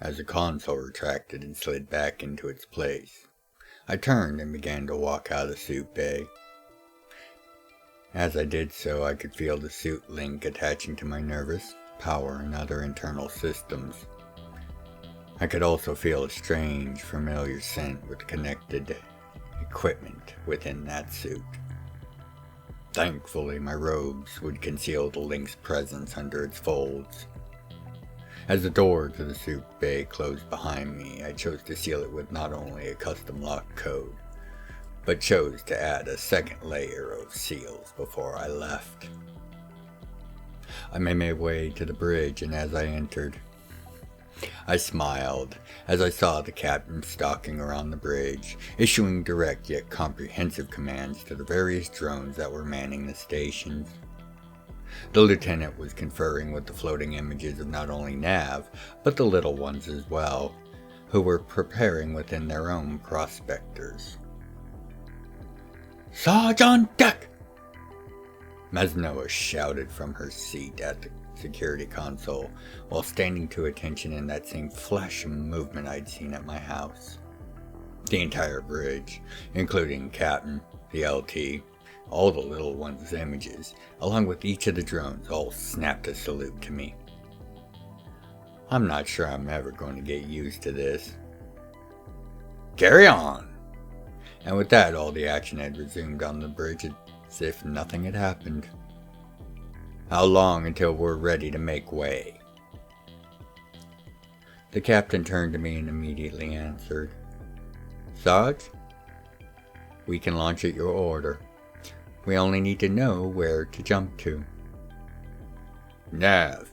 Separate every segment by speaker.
Speaker 1: As the console retracted and slid back into its place, I turned and began to walk out of the suit bay. As I did so, I could feel the suit link attaching to my nervous, power, and other internal systems. I could also feel a strange, familiar scent with connected equipment within that suit. Thankfully, my robes would conceal the link's presence under its folds. As the door to the suit bay closed behind me, I chose to seal it with not only a custom lock code, but chose to add a second layer of seals before I left. I made my way to the bridge, and as I entered, I smiled as I saw the captain stalking around the bridge, issuing direct yet comprehensive commands to the various drones that were manning the stations. The lieutenant was conferring with the floating images of not only Nav, but the little ones as well, who were preparing within their own prospectors. "Sarge on deck!" Masnoa shouted from her seat at the security console, while standing to attention in that same flash of movement I'd seen at my house. The entire bridge, including Captain, the LT, all the little ones' images, along with each of the drones, all snapped a salute to me. I'm not sure I'm ever going to get used to this. Carry on! And with that, all the action had resumed on the bridge as if nothing had happened. How long until we're ready to make way? The captain turned to me and immediately answered, "Sarge, we can launch at your order. We only need to know where to jump to." "Nav,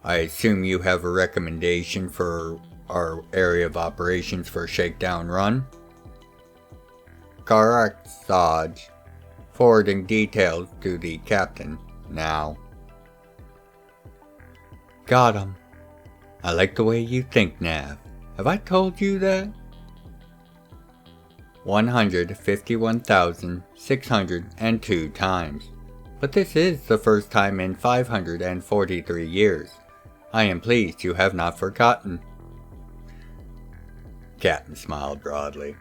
Speaker 1: I assume you have a recommendation for our area of operations for a shakedown run?" "Correct, Sarge. Forwarding details to the captain now." "Got 'em. I like the way you think, Nav. Have I told you that?" 151,602 times. But this is the first time in 543 years. I am pleased you have not forgotten. Captain smiled broadly.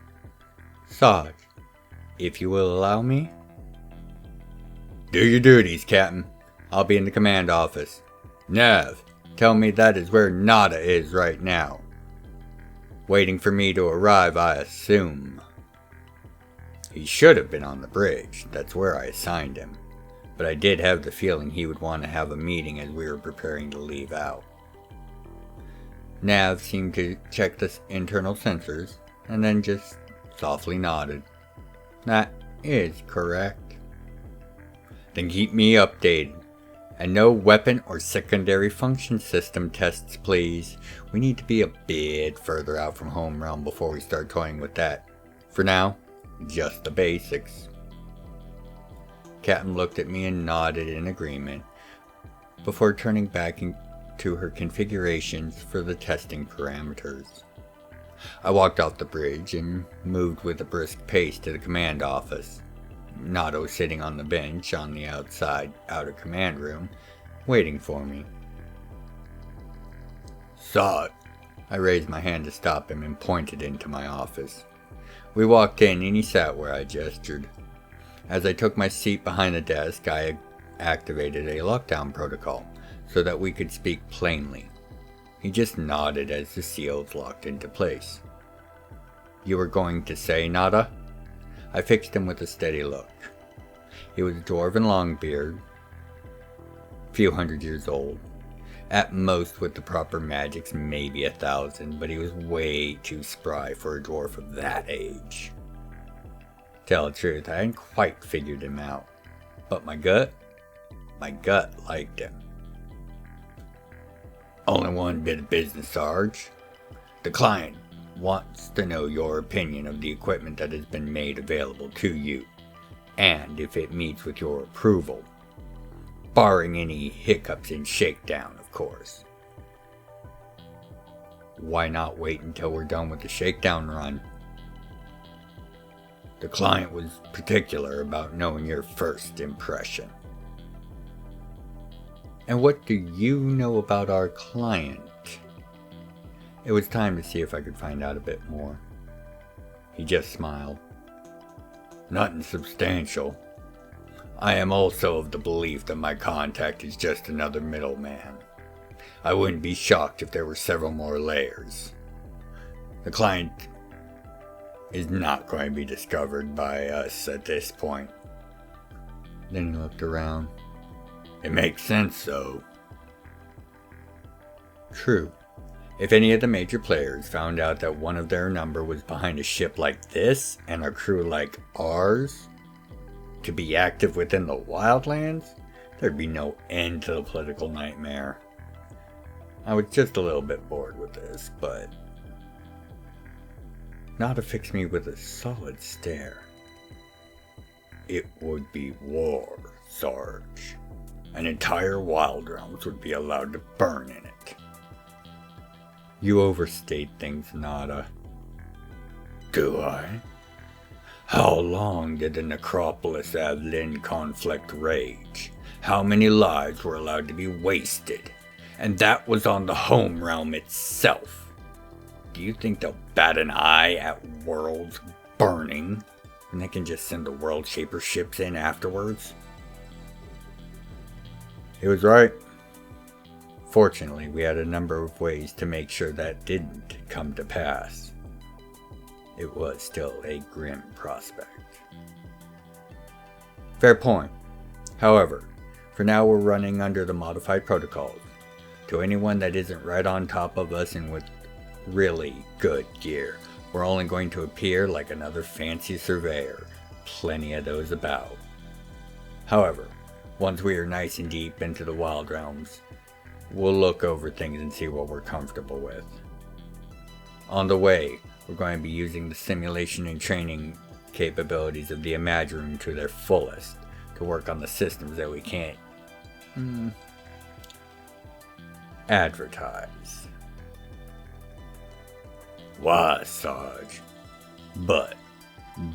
Speaker 1: "Sarge, if you will allow me?" "Do your duties, Captain. I'll be in the command office. Nav, tell me that is where Nada is right now. Waiting for me to arrive, I assume." He should have been on the bridge. That's where I assigned him. But I did have the feeling he would want to have a meeting as we were preparing to leave out. Nav seemed to check the internal sensors, and then just softly nodded. "That is correct." "Then keep me updated. And no weapon or secondary function system tests, please. We need to be a bit further out from home realm before we start toying with that. For now, just the basics." Captain looked at me and nodded in agreement, before turning back to her configurations for the testing parameters. I walked off the bridge and moved with a brisk pace to the command office. Nado sitting on the bench on the outer command room, waiting for me. "Saw it." I raised my hand to stop him and pointed into my office. We walked in and he sat where I gestured. As I took my seat behind the desk, I activated a lockdown protocol so that we could speak plainly. He just nodded as the seals locked into place. "You were going to say, Nada?" I fixed him with a steady look. He was a dwarven longbeard, few hundred years old. At most, with the proper magics, maybe 1,000, but he was way too spry for a dwarf of that age. Tell the truth, I hadn't quite figured him out, but my gut liked him. "Only one bit of business, Sarge. The client wants to know your opinion of the equipment that has been made available to you, and if it meets with your approval. Barring any hiccups in shakedown, of course." "Why not wait until we're done with the shakedown run?" "The client was particular about knowing your first impression." "And what do you know about our client?" It was time to see if I could find out a bit more. He just smiled. Nothing substantial. I am also of the belief that my contact is just another middleman. I wouldn't be shocked if there were several more layers. The client is not going to be discovered by us at this point. Then he looked around. It makes sense, though. True. If any of the major players found out that one of their number was behind a ship like this and a crew like ours to be active within the wildlands, there'd be no end to the political nightmare. I was just a little bit bored with this, but Nada fixed me with a solid stare. It would be war, Sarge. An entire wild realms would be allowed to burn in it. You overstate things, Nada. Do I? How long did the Necropolis Avlin conflict rage? How many lives were allowed to be wasted? And that was on the home realm itself. Do you think they'll bat an eye at worlds burning when they can just send the World Shaper ships in afterwards? He was right. Fortunately, we had a number of ways to make sure that didn't come to pass. It was still a grim prospect. Fair point. However, for now we're running under the modified protocols. To anyone that isn't right on top of us and with really good gear, we're only going to appear like another fancy surveyor. Plenty of those about. However, once we are nice and deep into the wild realms, we'll look over things and see what we're comfortable with. On the way, we're going to be using the simulation and training capabilities of the Imaginary to their fullest to work on the systems that we can't advertise. Why, Sarge? But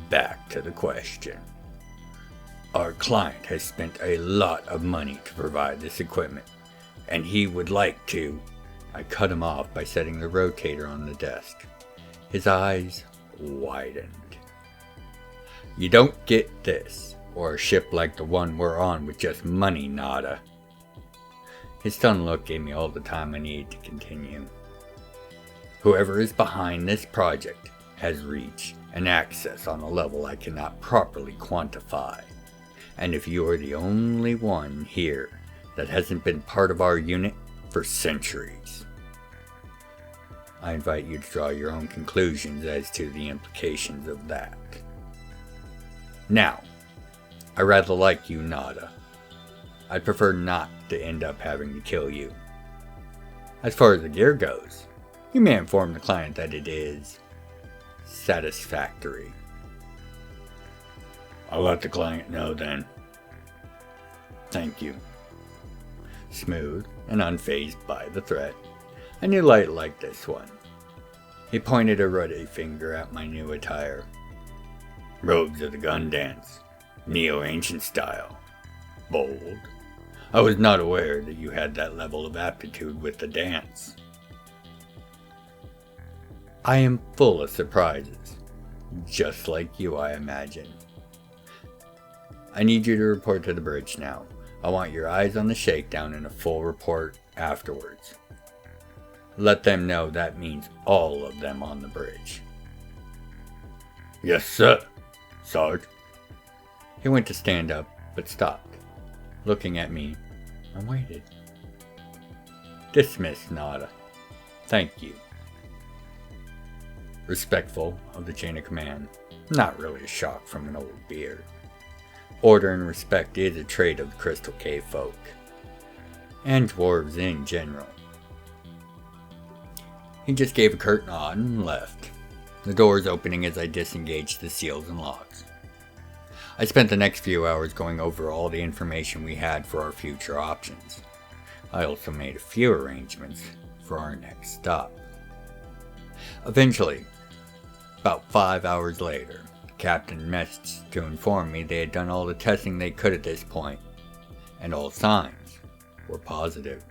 Speaker 1: back to the question. Our client has spent a lot of money to provide this equipment, and he would like to... I cut him off by setting the rotator on the desk. His eyes widened. You don't get this, or a ship like the one we're on with just money, Nada. His stunned look gave me all the time I needed to continue. Whoever is behind this project has reach and access on a level I cannot properly quantify. And if you are the only one here that hasn't been part of our unit for centuries, I invite you to draw your own conclusions as to the implications of that. Now, I rather like you, Nada. I'd prefer not to end up having to kill you. As far as the gear goes, you may inform the client that it is satisfactory. I'll let the client know then. Thank you. Smooth and unfazed by the threat, I knew light like this one. He pointed a ruddy finger at my new attire. Robes of the gun dance, neo-ancient style. Bold. I was not aware that you had that level of aptitude with the dance. I am full of surprises. Just like you, I imagine. I need you to report to the bridge now. I want your eyes on the shakedown and a full report afterwards. Let them know that means all of them on the bridge. Yes, sir, Sarge. He went to stand up, but stopped, looking at me, and waited. Dismissed, Nada. Thank you. Respectful of the chain of command. Not really a shock from an old beard. Order and respect is a trait of the Crystal Cave folk, and dwarves in general. He just gave a curt nod and left, the doors opening as I disengaged the seals and locks. I spent the next few hours going over all the information we had for our future options. I also made a few arrangements for our next stop. Eventually, about 5 hours later, the captain messaged to inform me they had done all the testing they could at this point, and all signs were positive.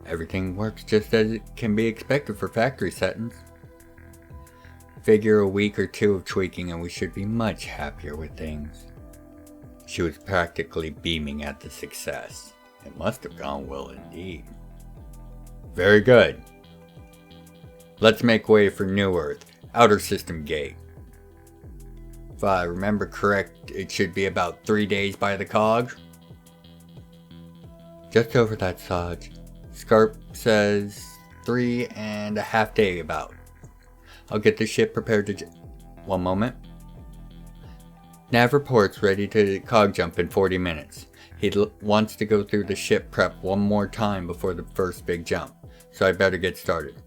Speaker 1: Everything works just as it can be expected for factory settings. Figure a week or two of tweaking and we should be much happier with things. She was practically beaming at the success. It must have gone well indeed. Very good. Let's make way for New Earth, Outer System Gate. If I remember correct, it should be about 3 days by the cog. Just over that, Sarge. Scarp says 3.5 days about. I'll get the ship prepared to... One moment. Nav reports ready to cog jump in 40 minutes. He wants to go through the ship prep one more time before the first big jump, so I better get started.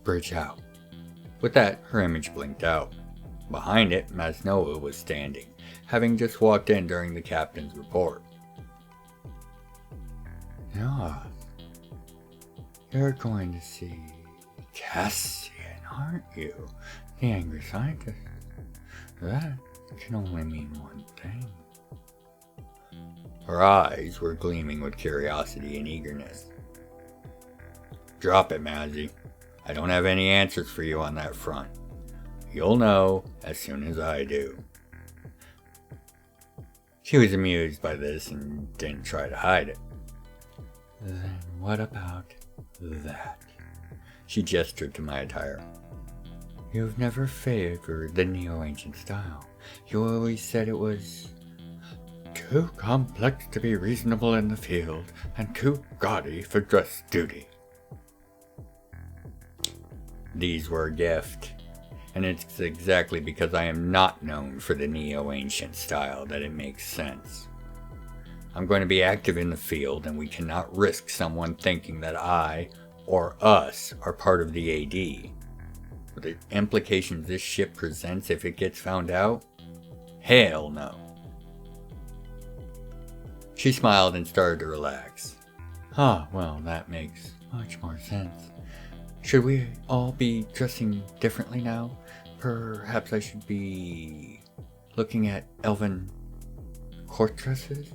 Speaker 1: Bridge out. With that, her image blinked out. Behind it, Masnoa was standing, having just walked in during the captain's report. Yeah, you're going to see Cassian, aren't you? The angry scientist. That can only mean one thing. Her eyes were gleaming with curiosity and eagerness. Drop it, Mazzy. I don't have any answers for you on that front. You'll know as soon as I do. She was amused by this and didn't try to hide it. Then what about that? She gestured to my attire. You've never favored the neo-ancient style. You always said it was too complex to be reasonable in the field and too gaudy for dress duty. These were a gift, and it's exactly because I am not known for the neo-ancient style that it makes sense. I'm going to be active in the field, and we cannot risk someone thinking that I, or us, are part of the AD. With the implications this ship presents if it gets found out? Hell no. She smiled and started to relax. Well, that makes much more sense. Should we all be dressing differently now? Perhaps I should be looking at elven court dresses?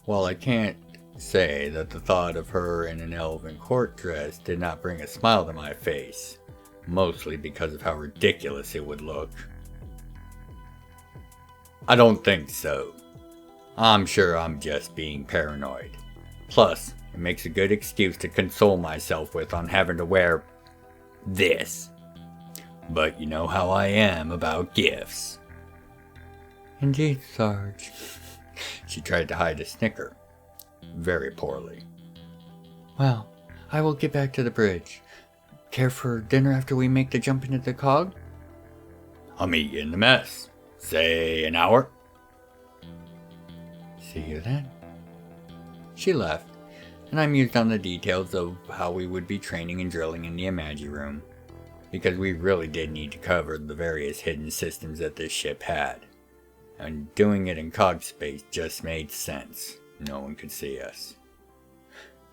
Speaker 1: While I can't say that the thought of her in an elven court dress did not bring a smile to my face, mostly because of how ridiculous it would look. I don't think so. I'm sure I'm just being paranoid. Plus, it makes a good excuse to console myself with on having to wear this. But you know how I am about gifts. Indeed, Sarge. She tried to hide a snicker. Very poorly. Well, I will get back to the bridge. Care for dinner after we make the jump into the cog? I'll meet you in the mess. Say an hour. See you then. She left, and I mused on the details of how we would be training and drilling in the Imagi room, because we really did need to cover the various hidden systems that this ship had, and doing it in cog space just made sense. No one could see us.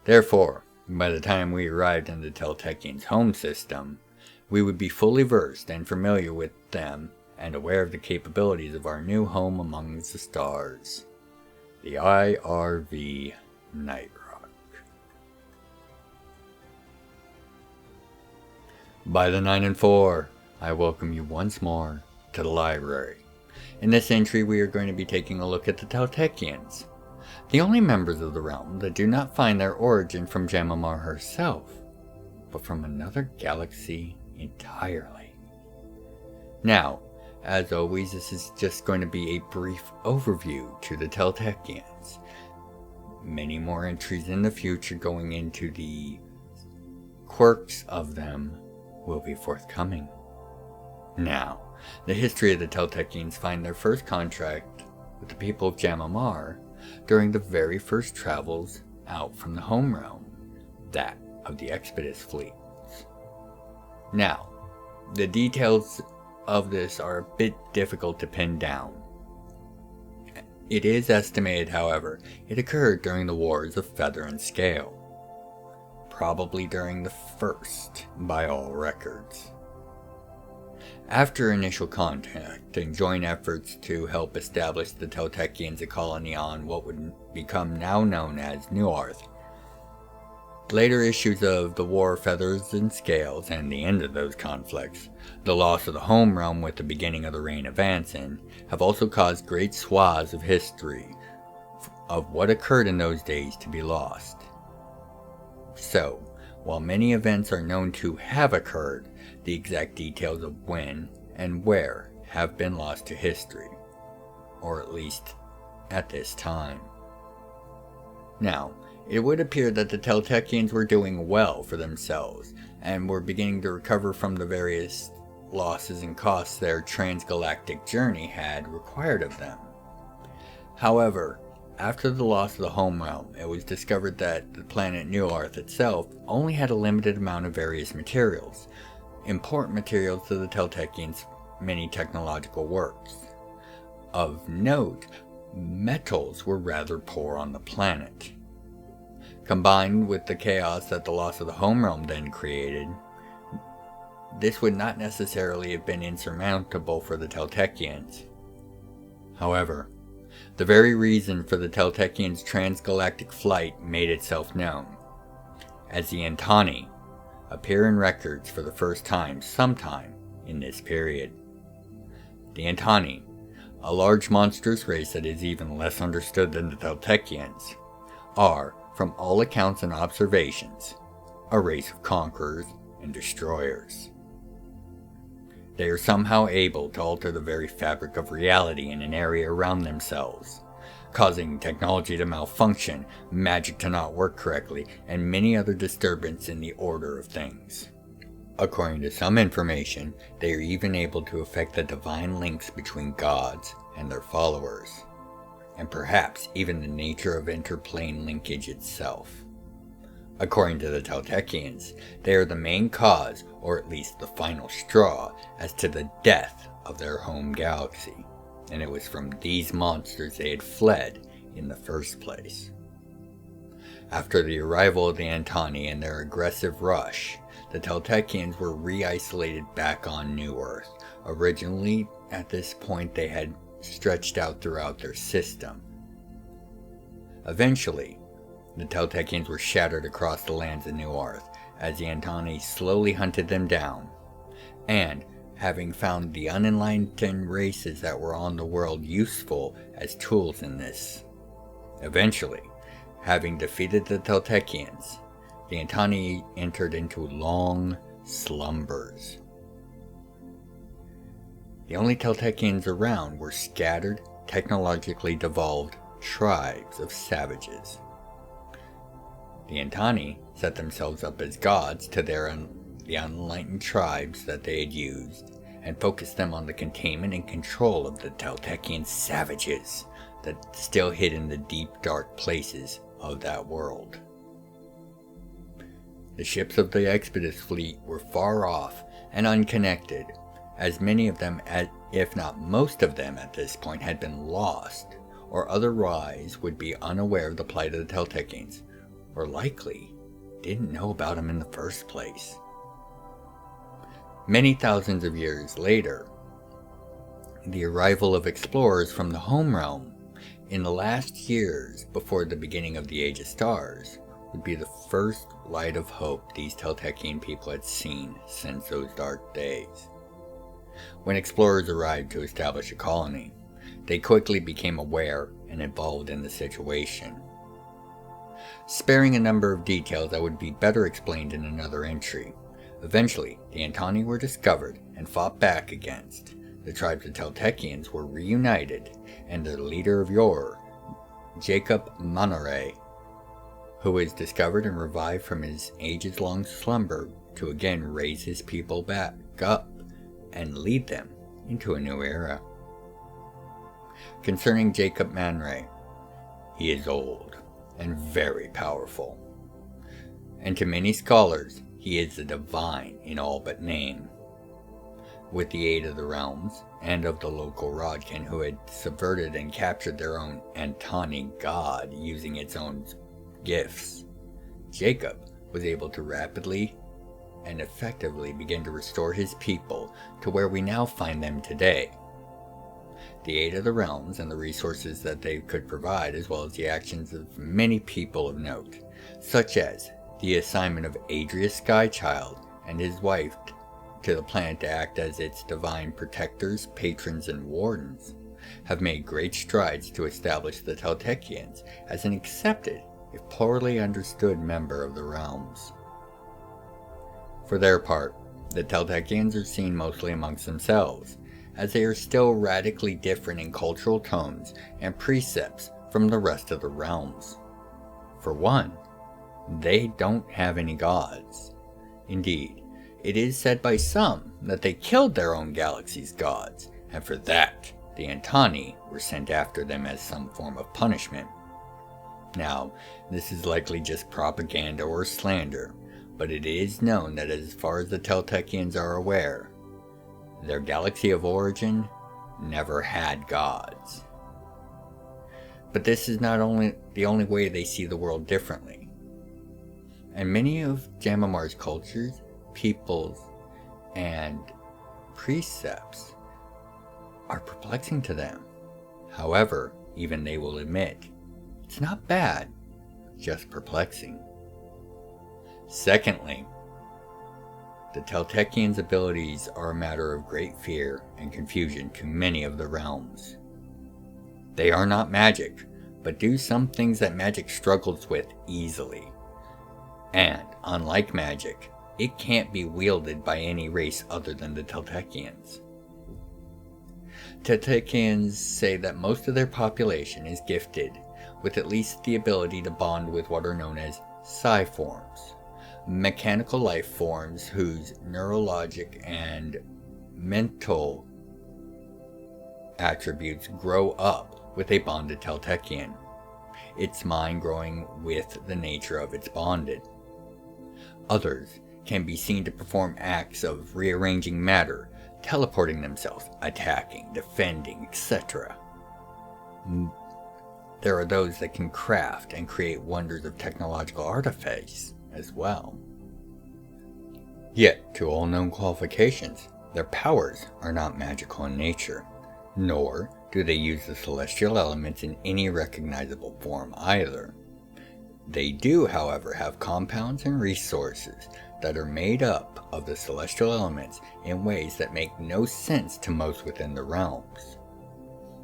Speaker 1: Therefore, by the time we arrived in the Teltechians' home system, we would be fully versed and familiar with them and aware of the capabilities of our new home amongst the stars, the IRV Nightrock. By the 9 and 4, I welcome you once more to the library. In this entry, we are going to be taking a look at the Teltechians, the only members of the realm that do not find their origin from Jamamar herself, but from another galaxy entirely. Now, as always, this is just going to be a brief overview to the Teltechians. Many more entries in the future going into the quirks of them will be forthcoming. Now, the history of the Teltechians find their first contract with the people of Jamamar during the very first travels out from the home realm, that of the Expedus fleets. Now, the details of this are a bit difficult to pin down. It is estimated, however, it occurred during the Wars of Feather and Scale, probably during the first by all records. After initial contact and joint efforts to help establish the Teltechians a colony on what would become now known as New Earth, later issues of the War of Feathers and Scales and the end of those conflicts, the loss of the home realm with the beginning of the reign of Anson, have also caused great swaths of history of what occurred in those days to be lost. So, while many events are known to have occurred, the exact details of when and where have been lost to history, or at least at this time. Now, it would appear that the Teltechians were doing well for themselves, and were beginning to recover from the various losses and costs their transgalactic journey had required of them. However, after the loss of the home realm, it was discovered that the planet New Earth itself only had a limited amount of various materials, important materials to the Teltechians' many technological works. Of note, metals were rather poor on the planet. Combined with the chaos that the loss of the home realm then created, this would not necessarily have been insurmountable for the Teltechians. However, the very reason for the Teltechians' transgalactic flight made itself known, as the Antani appear in records for the first time sometime in this period. The Antani, a large monstrous race that is even less understood than the Teltechians, are, from all accounts and observations, a race of conquerors and destroyers. They are somehow able to alter the very fabric of reality in an area around themselves, causing technology to malfunction, magic to not work correctly, and many other disturbances in the order of things. According to some information, they are even able to affect the divine links between gods and their followers, and perhaps even the nature of interplane linkage itself. According to the Teltechians, they are the main cause, or at least the final straw, as to the death of their home galaxy, and it was from these monsters they had fled in the first place. After the arrival of the Antani and their aggressive rush, the Teltechians were re-isolated back on New Earth. Originally, at this point, they had stretched out throughout their system. Eventually, the Teltechians were shattered across the lands of New Earth as the Antani slowly hunted them down, and, having found the unenlightened races that were on the world useful as tools in this, eventually, having defeated the Teltechians, the Antani entered into long slumbers. The only Teltechians around were scattered, technologically devolved tribes of savages. The Antani set themselves up as gods to the unenlightened tribes that they had used, and focused them on the containment and control of the Teltechian savages that still hid in the deep dark places of that world. The ships of the Expedus fleet were far off and unconnected, as many of them, if not most of them at this point, had been lost, or otherwise would be unaware of the plight of the Teltechians, or likely didn't know about them in the first place. Many thousands of years later, the arrival of explorers from the home realm in the last years before the beginning of the Age of Stars would be the first light of hope these Teltechian people had seen since those dark days. When explorers arrived to establish a colony, they quickly became aware and involved in the situation. Sparing a number of details that would be better explained in another entry, eventually the Antani were discovered and fought back against. The tribes of Teltechians were reunited, and their leader of yore, Jacob Monterey, who was discovered and revived from his ages-long slumber to again raise his people back up and lead them into a new era. Concerning Jacob Monterey, he is old and very powerful, and to many scholars he is a divine in all but name. With the aid of the realms and of the local Rodkin, who had subverted and captured their own Antani god using its own gifts, Jacob was able to rapidly and effectively begin to restore his people to where we now find them today. The aid of the realms and the resources that they could provide, as well as the actions of many people of note, such as the assignment of Adrius Skychild and his wife to the planet to act as its divine protectors, patrons, and wardens, have made great strides to establish the Teltechians as an accepted, if poorly understood, member of the realms. For their part, the Teltechians are seen mostly amongst themselves, as they are still radically different in cultural tones and precepts from the rest of the realms. For one, they don't have any gods. Indeed, it is said by some that they killed their own galaxy's gods, and for that, the Antani were sent after them as some form of punishment. Now, this is likely just propaganda or slander, but it is known that as far as the Teltechians are aware, their galaxy of origin never had gods. But this is not only the only way they see the world differently. And many of Jamamar's cultures, peoples, and precepts are perplexing to them. However, even they will admit, it's not bad, just perplexing. Secondly, the Teltechians' abilities are a matter of great fear and confusion to many of the realms. They are not magic, but do some things that magic struggles with easily. And, unlike magic, it can't be wielded by any race other than the Teltechians. Teltechians say that most of their population is gifted with at least the ability to bond with what are known as psi-forms, mechanical life forms whose neurologic and mental attributes grow up with a bonded Teltechian, its mind growing with the nature of its bonded. Others can be seen to perform acts of rearranging matter, teleporting themselves, attacking, defending, etc. There are those that can craft and create wonders of technological artifacts as well. Yet, to all known qualifications, their powers are not magical in nature, nor do they use the celestial elements in any recognizable form either. They do, however, have compounds and resources that are made up of the celestial elements in ways that make no sense to most within the realms.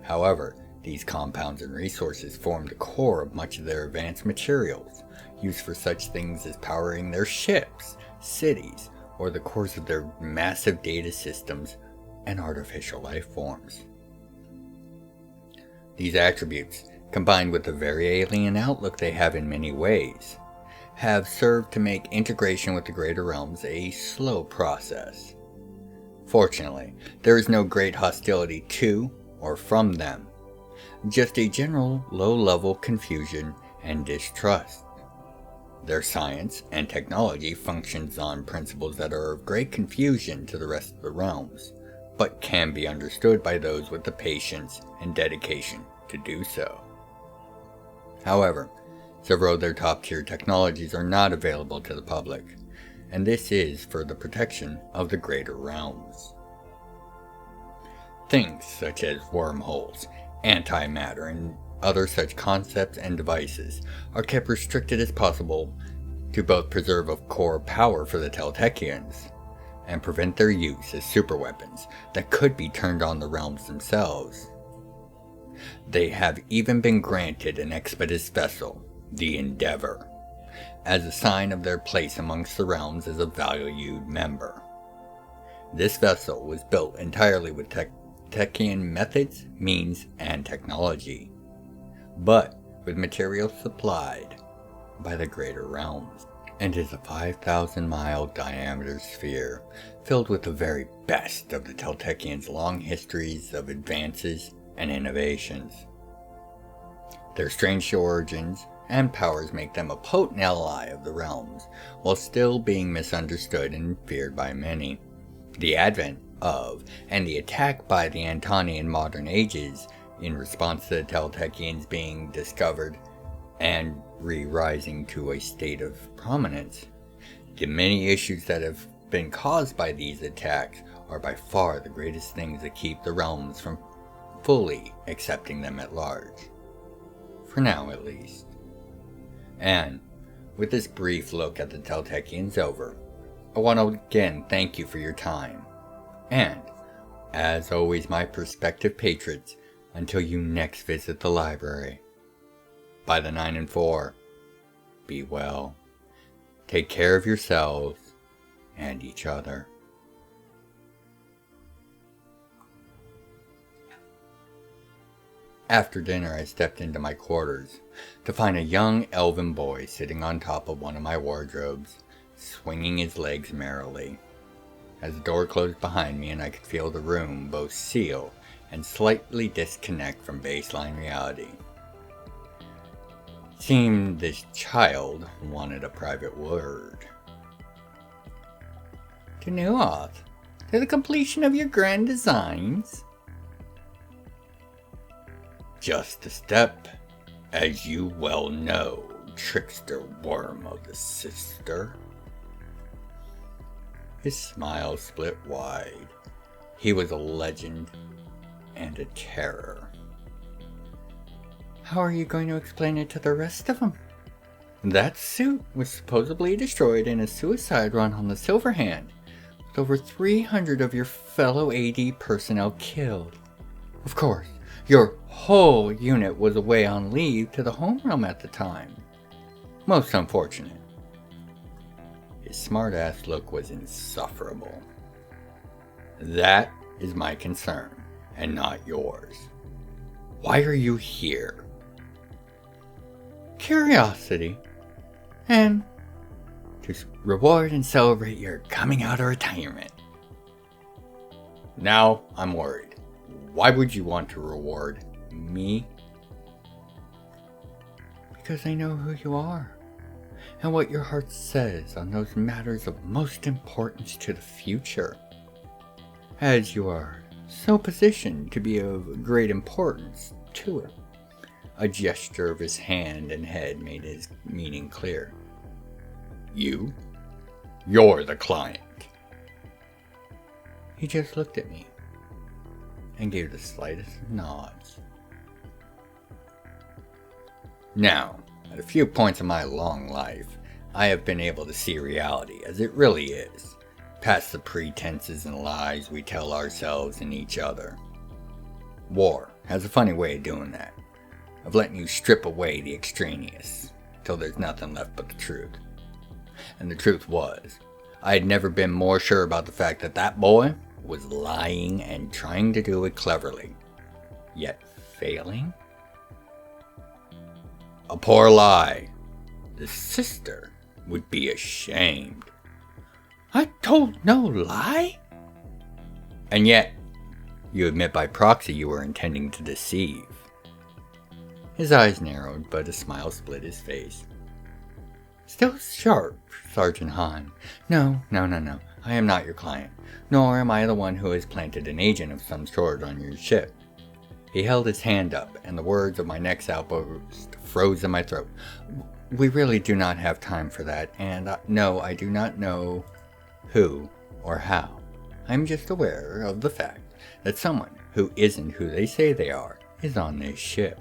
Speaker 1: However, these compounds and resources form the core of much of their advanced materials, used for such things as powering their ships, cities, or the cores of their massive data systems and artificial life forms. These attributes, combined with the very alien outlook they have in many ways, have served to make integration with the greater realms a slow process. Fortunately, there is no great hostility to or from them, just a general low-level confusion and distrust. Their science and technology functions on principles that are of great confusion to the rest of the realms, but can be understood by those with the patience and dedication to do so. However, several of their top-tier technologies are not available to the public, and this is for the protection of the greater realms. Things such as wormholes, antimatter, and other such concepts and devices are kept restricted as possible to both preserve a core power for the Teltechians and prevent their use as superweapons that could be turned on the realms themselves. They have even been granted an expeditious vessel, the Endeavor, as a sign of their place amongst the realms as a valued member. This vessel was built entirely with Teltechian methods, means, and technology, but with materials supplied by the greater realms, and is a 5,000-mile diameter sphere filled with the very best of the Teltechians' long histories of advances and innovations. Their strange origins and powers make them a potent ally of the realms, while still being misunderstood and feared by many. The advent of and the attack by the Antani in modern ages, in response to the Teltechians being discovered and rising to a state of prominence, the many issues that have been caused by these attacks are by far the greatest things that keep the realms from fully accepting them at large. For now, at least. And, with this brief look at the Teltechians over, I want to again thank you for your time. And, as always, my prospective patrons, until you next visit the library. By the 9 and 4, be well. Take care of yourselves and each other. After dinner, I stepped into my quarters to find a young elven boy sitting on top of one of my wardrobes, swinging his legs merrily. As the door closed behind me and I could feel the room both seal and slightly disconnect from baseline reality. It seemed this child wanted a private word. To Nuoth, to the completion of your grand designs. Just a step, as you well know, trickster worm of the sister. His smile split wide. He was a legend and a terror. How are you going to explain it to the rest of them? That suit was supposedly destroyed in a suicide run on the Silver Hand, with over 300 of your fellow AD personnel killed. Of course, your whole unit was away on leave to the homerealm at the time. Most unfortunate. His smart-ass look was insufferable. That is my concern, and not yours. Why are you here? Curiosity. And to reward and celebrate your coming out of retirement. Now I'm worried. Why would you want to reward me? Because I know who you are, and what your heart says on those matters of most importance to the future. As you are so positioned to be of great importance to it. A gesture of his hand and head made his meaning clear. You? You're the client. He just looked at me and gave the slightest nods. Now, at a few points in my long life, I have been able to see reality as it really is, past the pretenses and lies we tell ourselves and each other. War has a funny way of doing that, of letting you strip away the extraneous, till there's nothing left but the truth. And the truth was, I had never been more sure about the fact that that boy was lying and trying to do it cleverly, yet failing. A poor lie. The sister would be ashamed. I told no lie. And yet, you admit by proxy you were intending to deceive. His eyes narrowed, but a smile split his face. Still sharp, Sergeant Hahn. No. I am not your client, nor am I the one who has planted an agent of some sort on your ship. He held his hand up, and the words of my next outburst froze in my throat. We really do not have time for that, and no, I do not know who or how. I'm just aware of the fact that someone who isn't who they say they are is on this ship,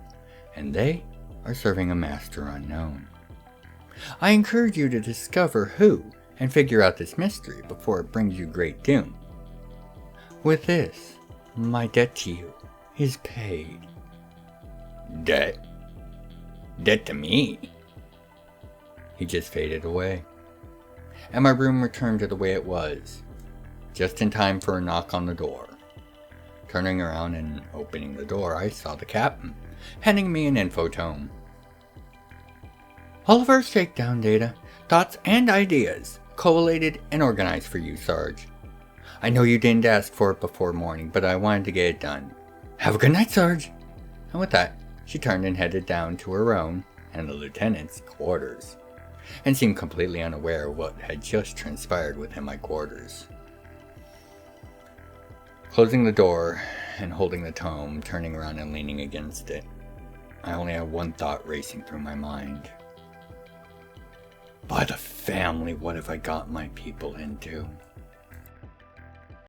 Speaker 1: and they are serving a master unknown. I encourage you to discover who and figure out this mystery before it brings you great doom. With this, my debt to you is paid. Debt? Debt to me? He just faded away, and my room returned to the way it was, just in time for a knock on the door. Turning around and opening the door, I saw the captain, handing me an infotome. All of our shakedown data, thoughts, and ideas collated and organized for you, Sarge. I know you didn't ask for it before morning, but I wanted to get it done. Have a good night, Sarge. And with that, she turned and headed down to her own and the lieutenant's quarters, and seemed completely unaware of what had just transpired within my quarters. Closing the door and holding the tome, turning around and leaning against it, I only had one thought racing through my mind. By the family, what have I got my people into?